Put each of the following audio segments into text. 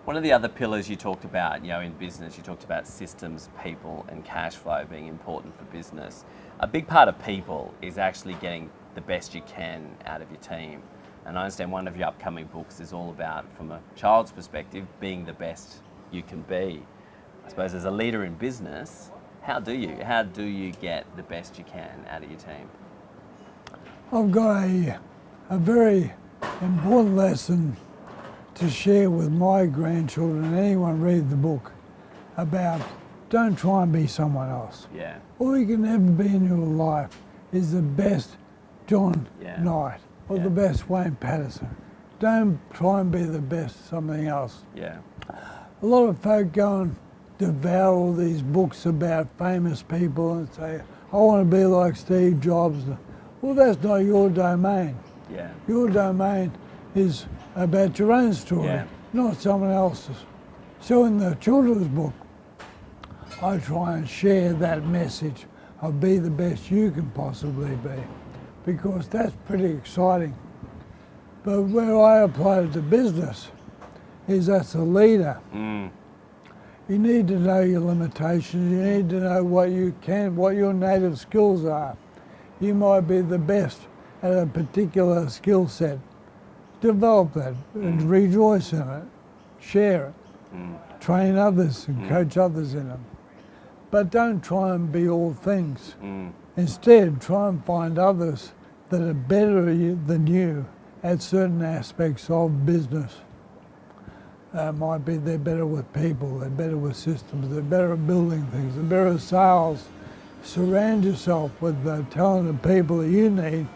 One of the other pillars you talked about, in business, you talked about systems, people, and cash flow being important for business. A big part of people is actually getting the best you can out of your team. And I understand one of your upcoming books is all about, from a child's perspective, being the best you can be. I suppose as a leader in business, how do you get the best you can out of your team? I've got a very important lesson to share with my grandchildren and anyone read the book about don't try and be someone else. Yeah. All you can ever be in your life is the best John Knight or the best Wayne Patterson. Don't try and be the best something else. Yeah. A lot of folk go and devour all these books about famous people and say, I want to be like Steve Jobs. Well, that's not your domain. Yeah. Your domain is about your own story, not someone else's. So in the children's book, I try and share that message of be the best you can possibly be, because that's pretty exciting. But where I apply it to business is as a leader, you need to know your limitations, you need to know what you can, what your native skills are. You might be the best at a particular skill set. Develop that and rejoice in it, share it, train others and coach others in it. But don't try and be all things. Instead, try and find others that are better than you at certain aspects of business. Might be they're better with people, they're better with systems, they're better at building things, they're better at sales. Surround yourself with the talented people that you need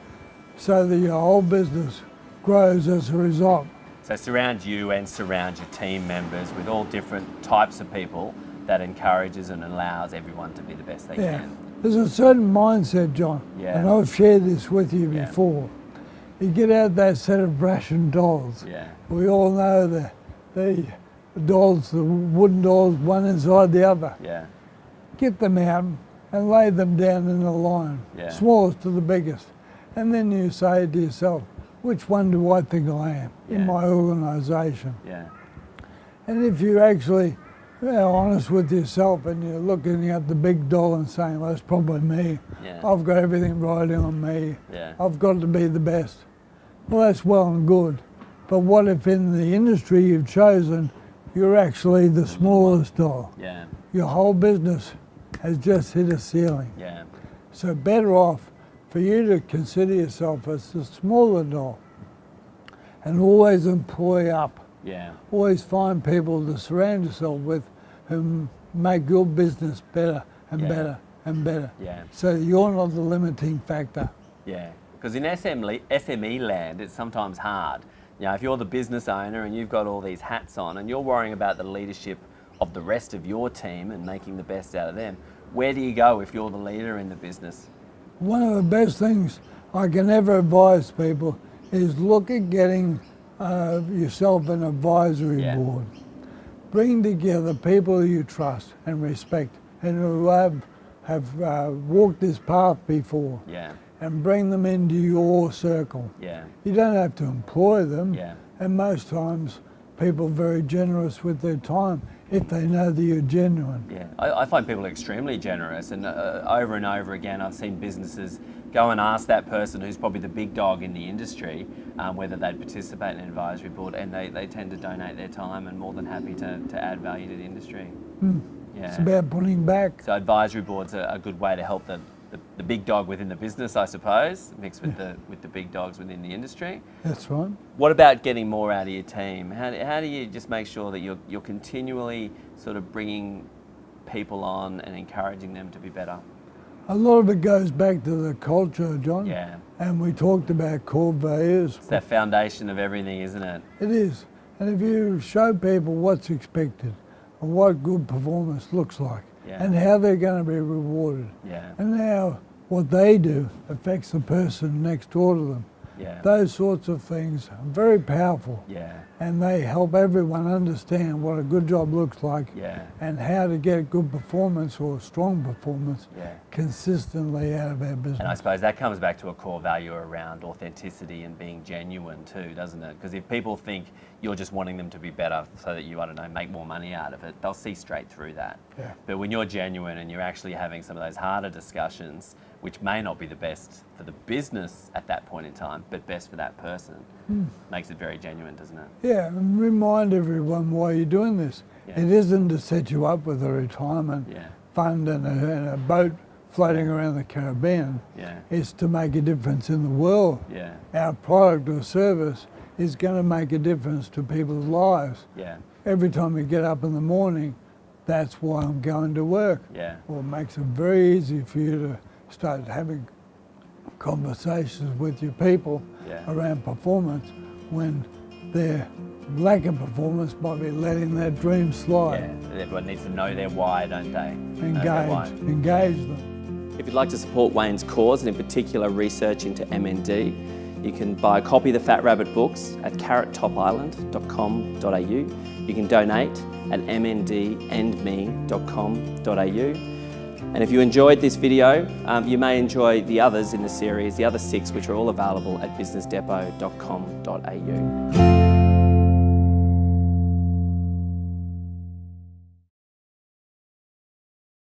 so that your whole business grows as a result. So surround you and surround your team members with all different types of people that encourages and allows everyone to be the best they can. There's a certain mindset, John, and I've shared this with you before. You get out that set of Russian dolls. We all know the dolls, the wooden dolls, one inside the other. Get them out and lay them down in a line, smallest to the biggest. And then you say to yourself, which one do I think I am in my organisation? And if you actually are honest with yourself and you're looking at the big doll and saying, well, that's probably me. I've got everything riding on me. I've got to be the best. Well, that's well and good. But what if in the industry you've chosen, you're actually the smallest doll? Your whole business has just hit a ceiling. So better off for you to consider yourself as the smaller doll and always employ up. Always find people to surround yourself with who make your business better and better and better. So you're not the limiting factor. Because in SME land, it's sometimes hard. If you're the business owner and you've got all these hats on and you're worrying about the leadership of the rest of your team and making the best out of them, where do you go if you're the leader in the business? One of the best things I can ever advise people is look at getting yourself an advisory board. Bring together people you trust and respect and who have walked this path before. And bring them into your circle. You don't have to employ them. And most times people are very generous with their time if they know that you're genuine. I find people extremely generous, and over and over again I've seen businesses go and ask that person who's probably the big dog in the industry whether they'd participate in an advisory board, and they tend to donate their time and more than happy to add value to the industry. It's about putting back. So advisory boards are a good way to help the big dog within the business, I suppose, mixed with the big dogs within the industry. That's right. What about getting more out of your team? How do you just make sure that you're continually sort of bringing people on and encouraging them to be better? A lot of it goes back to the culture, John. And we talked about core values. It's that foundation of everything, isn't it? It is. And if you show people what's expected and what good performance looks like, and how they're going to be rewarded, and how what they do affects the person next door to them. Those sorts of things are very powerful. and they help everyone understand what a good job looks like and how to get good performance or strong performance consistently out of our business. And I suppose that comes back to a core value around authenticity and being genuine too, doesn't it? Because if people think you're just wanting them to be better so that you, I don't know, make more money out of it, they'll see straight through that. But when you're genuine and you're actually having some of those harder discussions, which may not be the best for the business at that point in time, but best for that person, makes it very genuine, doesn't it? Yeah, and remind everyone why you're doing this. It isn't to set you up with a retirement fund and a boat floating around the Caribbean. It's to make a difference in the world. Our product or service is going to make a difference to people's lives. Every time you get up in the morning, that's why I'm going to work. Or it makes it very easy for you to start having conversations with your people around performance when their lack of performance might be letting that dream slide. Everyone needs to know their why, don't they? Engage them. If you'd like to support Wayne's cause, and in particular research into MND, you can buy a copy of the Fat Rabbit books at carrottopisland.com.au. You can donate at mndandme.com.au. And if you enjoyed this video, you may enjoy the others in the series, the other 6, which are all available at businessdepot.com.au.